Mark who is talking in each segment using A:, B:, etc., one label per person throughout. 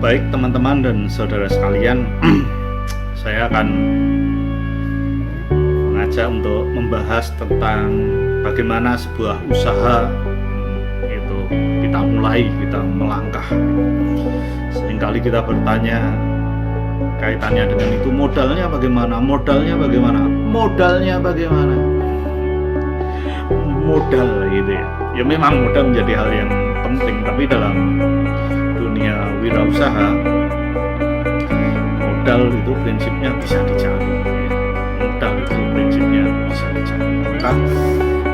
A: Baik teman-teman dan saudara sekalian, saya akan mengajak untuk membahas tentang bagaimana sebuah usaha itu kita mulai, kita melangkah. Seringkali kita bertanya kaitannya dengan itu, modalnya bagaimana, modal gitu ya. Ya memang modal menjadi hal yang penting, tapi dalam dunia wirausaha modal itu prinsipnya bisa dicari. Maka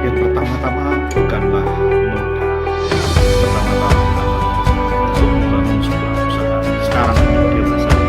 A: yang pertama-tama bukanlah modal, pertama-tama untuk membangun sebuah usaha. Sekarang dia masalah.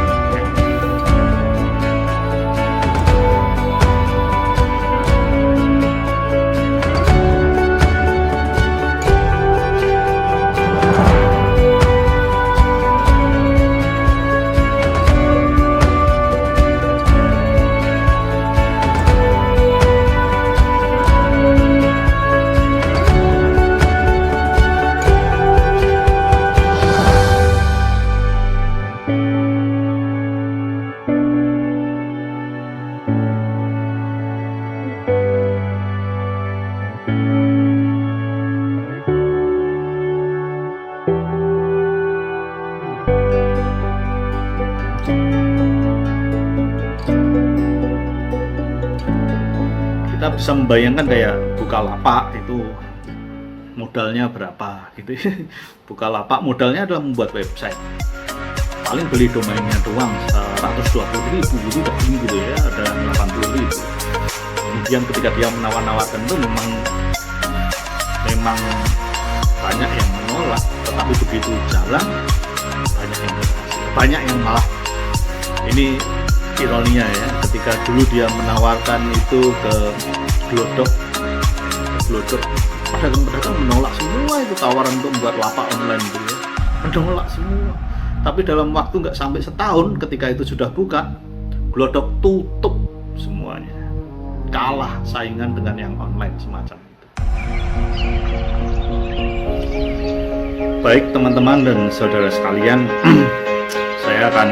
A: Kita bisa membayangkan kayak Bukalapak itu modalnya berapa gitu. Bukalapak modalnya adalah membuat website, paling beli domainnya doang 120.000 gitu, gitu ya, ada 80.000. Kemudian ketika dia menawar-nawarkan itu memang banyak yang menolak, tetapi begitu jalan banyak yang berhasil, banyak yang malah, ini ironinya ya, ketika dulu dia menawarkan itu ke Glodok, pedagang-pedagang menolak semua itu tawaran untuk membuat lapak online gitu ya, menolak semua. Tapi dalam waktu nggak sampai setahun, ketika itu sudah buka, Glodok tutup semuanya, kalah saingan dengan yang online semacam itu. Baik teman-teman dan saudara sekalian, saya akan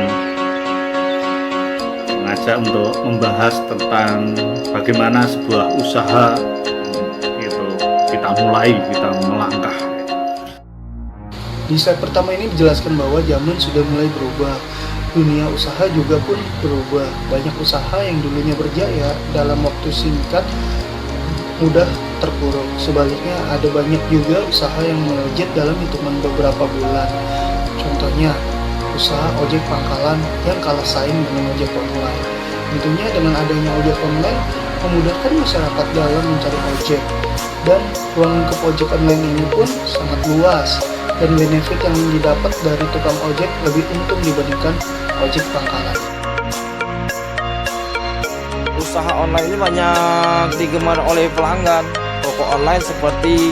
A: mengajak untuk membahas tentang bagaimana sebuah usaha itu kita mulai, kita melangkah.
B: Di slide pertama ini dijelaskan bahwa zaman sudah mulai berubah, dunia usaha juga pun berubah. Banyak usaha yang dulunya berjaya dalam waktu singkat mudah terpuruk. Sebaliknya ada banyak juga usaha yang melejit dalam hitungan beberapa bulan. Contohnya usaha ojek pangkalan yang kalah saing dengan ojek online. Tentunya dengan adanya ojek online memudahkan masyarakat dalam mencari ojek, dan ruang lingkup ojek online ini pun sangat luas, dan benefit yang didapat dari tukang ojek lebih untung dibandingkan ojek pangkalan.
C: Usaha online ini banyak digemar oleh pelanggan. Toko online seperti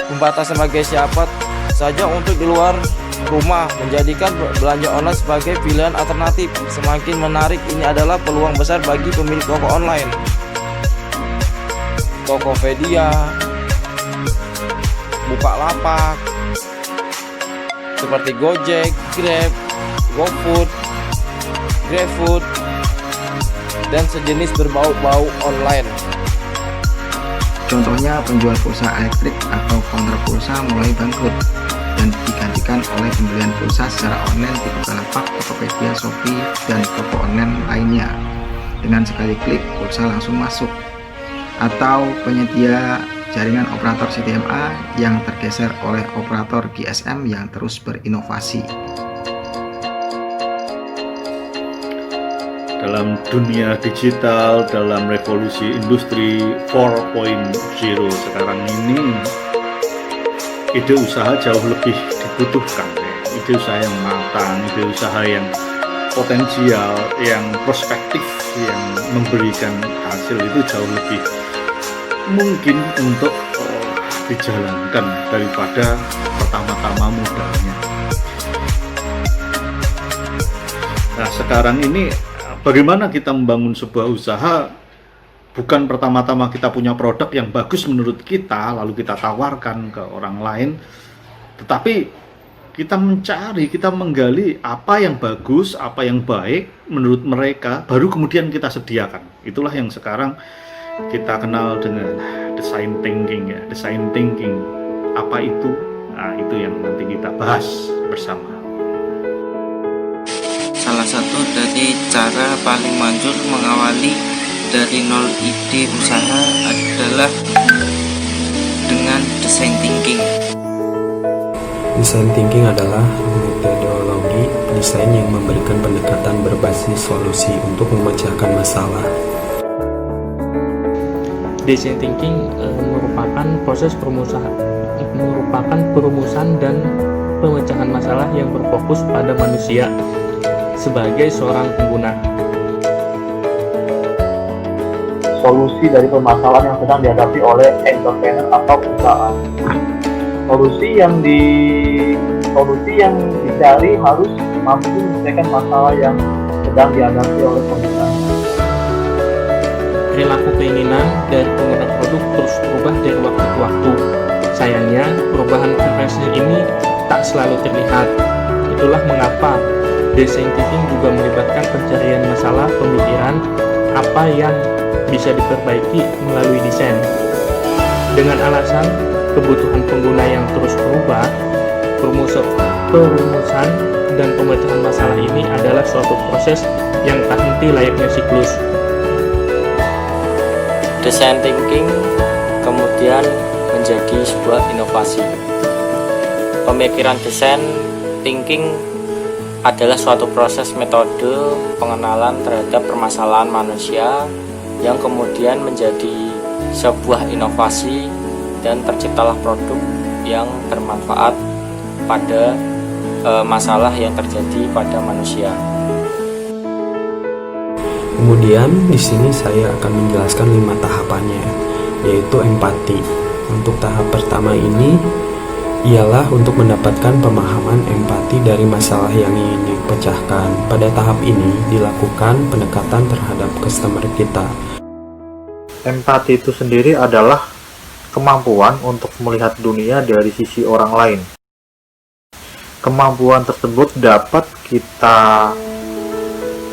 C: membatasi sebagai siapa saja untuk di luar rumah, menjadikan belanja online sebagai pilihan alternatif. Semakin menarik ini adalah peluang besar bagi pemilik toko online. Tokopedia, Bukalapak, seperti Gojek, Grab, GoFood, GrabFood, dan sejenis berbau-bau online.
D: Contohnya penjual pulsa elektrik atau counter pulsa mulai bangkrut dan digantikan oleh pembelian pulsa secara online di Bukalapak, Tokopedia, Shopee, dan toko online lainnya. Dengan sekali klik, pulsa langsung masuk. Atau penyedia jaringan operator CDMA yang tergeser oleh operator GSM yang terus berinovasi.
A: Dalam dunia digital, dalam revolusi industri 4.0 sekarang ini, ide usaha jauh lebih dibutuhkan. Ide usaha yang matang, ide usaha yang potensial, yang prospektif, yang memberikan hasil itu jauh lebih mungkin untuk dijalankan daripada pertama-tama modalnya. Nah sekarang ini bagaimana kita membangun sebuah usaha? Bukan pertama-tama kita punya produk yang bagus menurut kita lalu kita tawarkan ke orang lain, tetapi kita mencari, kita menggali apa yang bagus, apa yang baik menurut mereka, baru kemudian kita sediakan. Itulah yang sekarang kita kenal dengan design thinking ya. Design thinking apa itu? Nah, itu yang nanti kita bahas bersama.
E: Salah satu dari cara paling manjur mengawali dari nol ide usaha adalah dengan design thinking.
F: Design thinking adalah metodologi desain yang memberikan pendekatan berbasis solusi untuk memecahkan masalah.
G: Design thinking merupakan perumusan dan pemecahan masalah yang berfokus pada manusia sebagai seorang pengguna.
H: Solusi dari permasalahan yang sedang dihadapi oleh entrepreneur atau perusahaan. Solusi yang dicari harus mampu menyelesaikan masalah yang sedang dihadapi oleh pengguna.
G: Perilaku keinginan dari pengguna produk terus berubah dari waktu ke waktu. Sayangnya, perubahan preferensi ini tak selalu terlihat. Itulah mengapa design thinking juga melibatkan pencarian masalah pemikiran apa yang bisa diperbaiki melalui desain. Dengan alasan kebutuhan pengguna yang terus berubah, perumusan dan pemecahan masalah ini adalah suatu proses yang tak henti layaknya siklus.
C: Design thinking kemudian menjadi sebuah inovasi. Pemikiran design thinking adalah suatu proses metode pengenalan terhadap permasalahan manusia yang kemudian menjadi sebuah inovasi dan terciptalah produk yang bermanfaat pada masalah yang terjadi pada manusia.
F: Kemudian di sini saya akan menjelaskan 5 tahapannya, yaitu empati. Untuk tahap pertama ini ialah untuk mendapatkan pemahaman empati dari masalah yang ingin dipecahkan. Pada tahap ini dilakukan pendekatan terhadap customer kita.
H: Empati itu sendiri adalah kemampuan untuk melihat dunia dari sisi orang lain. Kemampuan tersebut dapat kita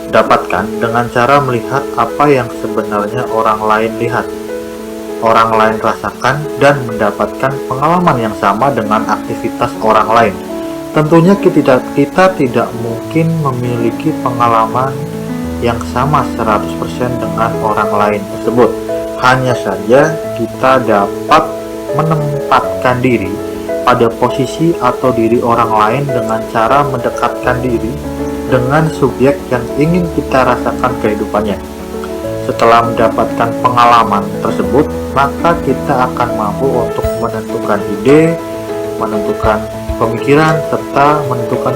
H: dapatkan dengan cara melihat apa yang sebenarnya orang lain lihat, orang lain rasakan, dan mendapatkan pengalaman yang sama dengan aktivitas orang lain. Tentunya kita tidak mungkin memiliki pengalaman yang sama 100% dengan orang lain tersebut. Hanya saja kita dapat menempatkan diri pada posisi atau diri orang lain dengan cara mendekatkan diri dengan subjek yang ingin kita rasakan kehidupannya. Setelah mendapatkan pengalaman tersebut, maka kita akan mampu untuk menentukan ide, menentukan pemikiran, serta menentukan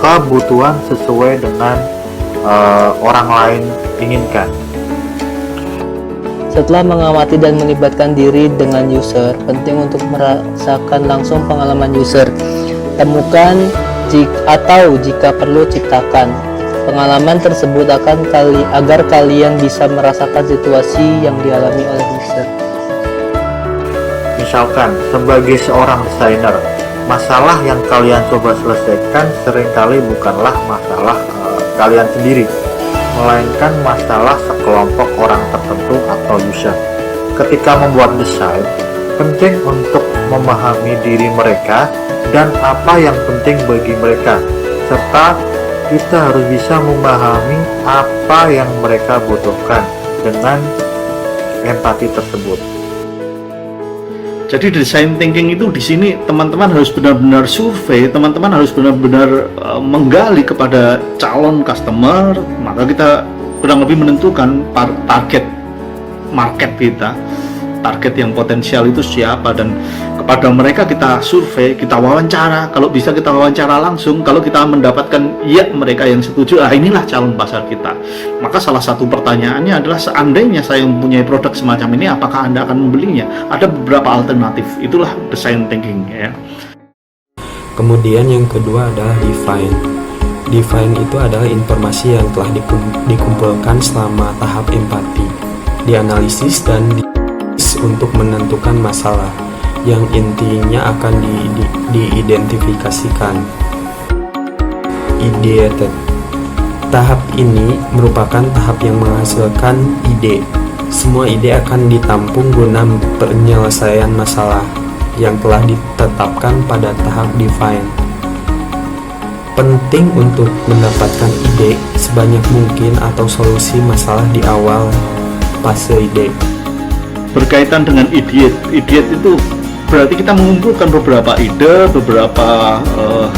H: kebutuhan sesuai dengan orang lain inginkan.
I: Setelah mengamati dan melibatkan diri dengan user, penting untuk merasakan langsung pengalaman user. Temukan jika perlu ciptakan pengalaman tersebut agar kalian bisa merasakan situasi yang dialami oleh user.
H: Misalkan, sebagai seorang desainer, masalah yang kalian coba selesaikan seringkali bukanlah masalah kalian sendiri, melainkan masalah sekelompok orang tertentu atau user. Ketika membuat desain, penting untuk memahami diri mereka dan apa yang penting bagi mereka, serta kita harus bisa memahami apa yang mereka butuhkan dengan empati tersebut.
A: Jadi design thinking itu di sini teman-teman harus benar-benar survei, teman-teman harus benar-benar menggali kepada calon customer, maka kita kurang lebih menentukan target market kita, target yang potensial itu siapa, dan kepada mereka kita survei, kita wawancara. Kalau bisa kita wawancara langsung, kalau kita mendapatkan ya mereka yang setuju, inilah calon pasar kita. Maka salah satu pertanyaannya adalah, seandainya saya mempunyai produk semacam ini, apakah Anda akan membelinya? Ada beberapa alternatif. Itulah design thinking ya.
F: Kemudian yang kedua adalah define. Define itu adalah informasi yang telah dikumpulkan selama tahap empati, dianalisis dan untuk menentukan masalah. yang intinya akan diidentifikasikan. Ideated. Tahap ini merupakan tahap yang menghasilkan ide. Semua ide akan ditampung guna penyelesaian masalah yang telah ditetapkan pada tahap define. Penting untuk mendapatkan ide sebanyak mungkin atau solusi masalah di awal fase ide.
A: Berkaitan dengan idiot itu berarti kita mengumpulkan beberapa ide, beberapa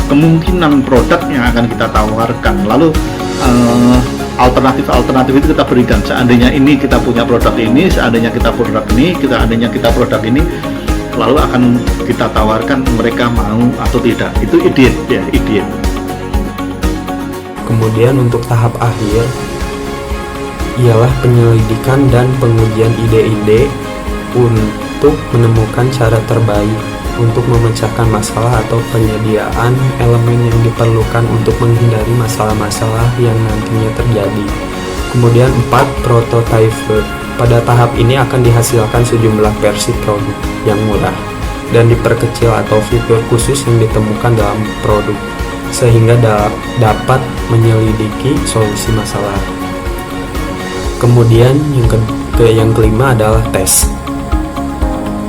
A: kemungkinan produk yang akan kita tawarkan, lalu alternatif itu kita berikan. Seandainya ini kita punya produk ini, seandainya kita produk ini, lalu akan kita tawarkan, mereka mau atau tidak. Itu idiot.
F: Kemudian untuk tahap akhir ialah penyelidikan dan pengujian ide-ide untuk menemukan cara terbaik untuk memecahkan masalah atau penyediaan elemen yang diperlukan untuk menghindari masalah-masalah yang nantinya terjadi. Kemudian 4. Prototype. Pada tahap ini akan dihasilkan sejumlah versi produk yang murah dan diperkecil atau fitur khusus yang ditemukan dalam produk sehingga dapat menyelidiki solusi masalah. Kemudian yang kelima adalah tes,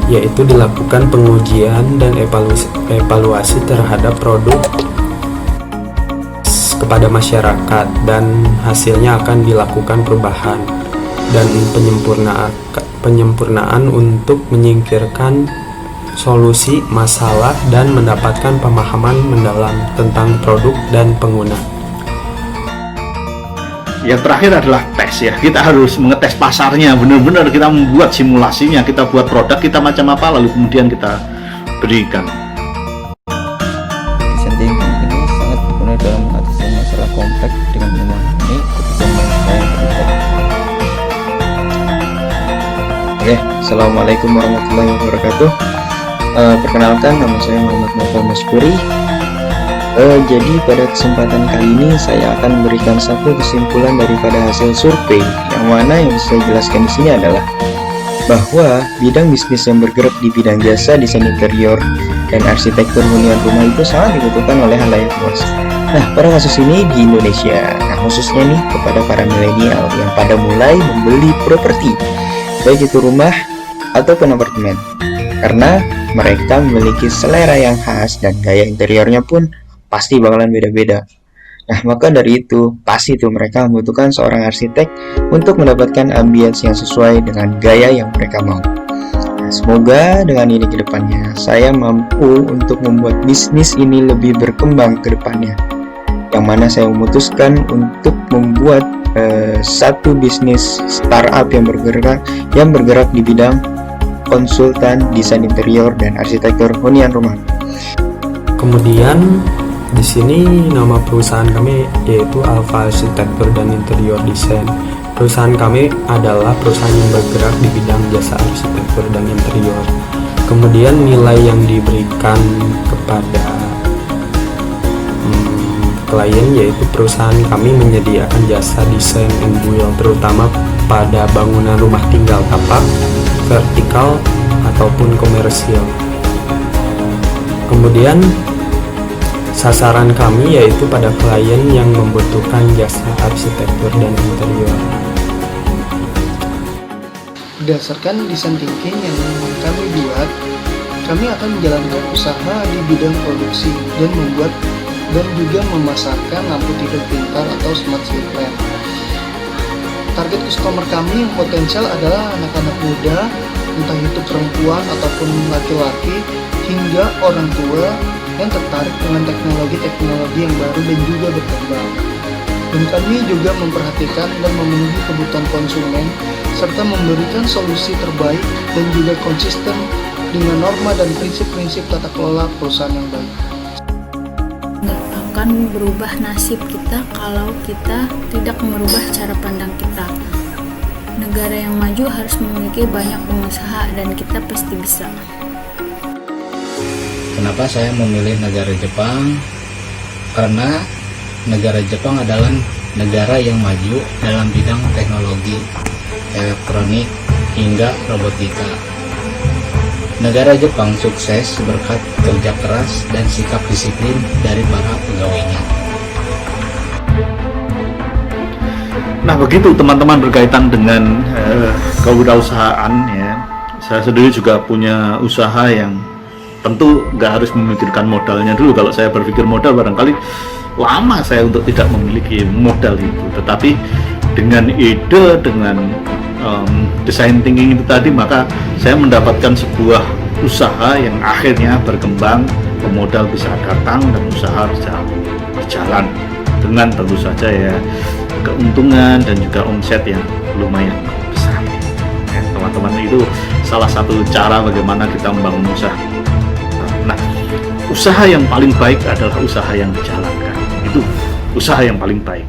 F: yaitu dilakukan pengujian dan evaluasi terhadap produk kepada masyarakat, dan hasilnya akan dilakukan perubahan dan penyempurnaan untuk menyingkirkan solusi masalah dan mendapatkan pemahaman mendalam tentang produk dan pengguna.
A: Yang terakhir adalah tes ya. Kita harus mengetes pasarnya, benar-benar kita membuat simulasinya, kita buat produk kita macam apa, lalu kemudian kita berikan.
E: Desain thinking ini sangat berguna dalam mengatasi masalah kompleks dengan memahami kebutuhan manusia yang berbeda. Oke, assalamualaikum warahmatullahi wabarakatuh. Perkenalkan, nama saya Muhammad Novel Maskuri. Jadi pada kesempatan kali ini saya akan memberikan satu kesimpulan daripada hasil survei, yang mana yang bisa saya jelaskan di sini adalah bahwa bidang bisnis yang bergerak di bidang jasa desain interior dan arsitektur hunian rumah itu sangat dibutuhkan oleh halayak luas. Nah, pada kasus ini di Indonesia, khususnya nih kepada para milenial yang pada mulai membeli properti, baik itu rumah ataupun apartemen, karena mereka memiliki selera yang khas dan gaya interiornya pun pasti bakalan beda-beda. Nah, maka dari itu pasti itu mereka membutuhkan seorang arsitek untuk mendapatkan ambience yang sesuai dengan gaya yang mereka mau. Nah, semoga dengan ini ke depannya saya mampu untuk membuat bisnis ini lebih berkembang ke depannya, yang mana saya memutuskan untuk membuat satu bisnis startup yang bergerak di bidang konsultan desain interior dan arsitektur hunian rumah.
F: Kemudian di sini nama perusahaan kami yaitu Alpha Arsitektur dan Interior Design. Perusahaan kami adalah perusahaan yang bergerak di bidang jasa arsitektur dan interior. Kemudian nilai yang diberikan kepada klien yaitu perusahaan kami menyediakan jasa desain and build, terutama pada bangunan rumah tinggal tapak, vertikal ataupun komersial. Kemudian sasaran kami yaitu pada klien yang membutuhkan jasa arsitektur dan interior.
B: Berdasarkan desain thinking yang kami buat, kami akan menjalankan usaha di bidang produksi dan membuat dan juga memasarkan lampu tidur pintar atau smart street lamp. Target customer kami yang potensial adalah anak-anak muda, entah itu perempuan ataupun laki-laki, hingga orang tua yang tertarik dengan teknologi yang baru dan juga berkembang. Dan kami juga memperhatikan dan memenuhi kebutuhan konsumen, serta memberikan solusi terbaik dan juga konsisten dengan norma dan prinsip-prinsip tata kelola perusahaan yang baik.
J: Nggak akan berubah nasib kita kalau kita tidak merubah cara pandang kita. Negara yang maju harus memiliki banyak pengusaha dan kita pasti bisa.
K: Kenapa saya memilih negara Jepang? Karena negara Jepang adalah negara yang maju dalam bidang teknologi, elektronik, hingga robotika. Negara Jepang sukses berkat kerja keras dan sikap disiplin dari para pegawainya.
A: Nah begitu teman-teman berkaitan dengan kewirausahaan ya. Saya sendiri juga punya usaha yang tentu nggak harus memikirkan modalnya dulu. Kalau saya berpikir modal barangkali lama saya untuk tidak memiliki modal itu. Tetapi dengan ide, dengan design thinking itu tadi, maka saya mendapatkan sebuah usaha yang akhirnya berkembang, pemodal bisa datang dan usaha bisa berjalan dengan tentu saja ya keuntungan dan juga omset yang lumayan besar. Ya, teman-teman, itu salah satu cara bagaimana kita membangun usaha. Nah, usaha yang paling baik adalah usaha yang dijalankan. Itu usaha yang paling baik.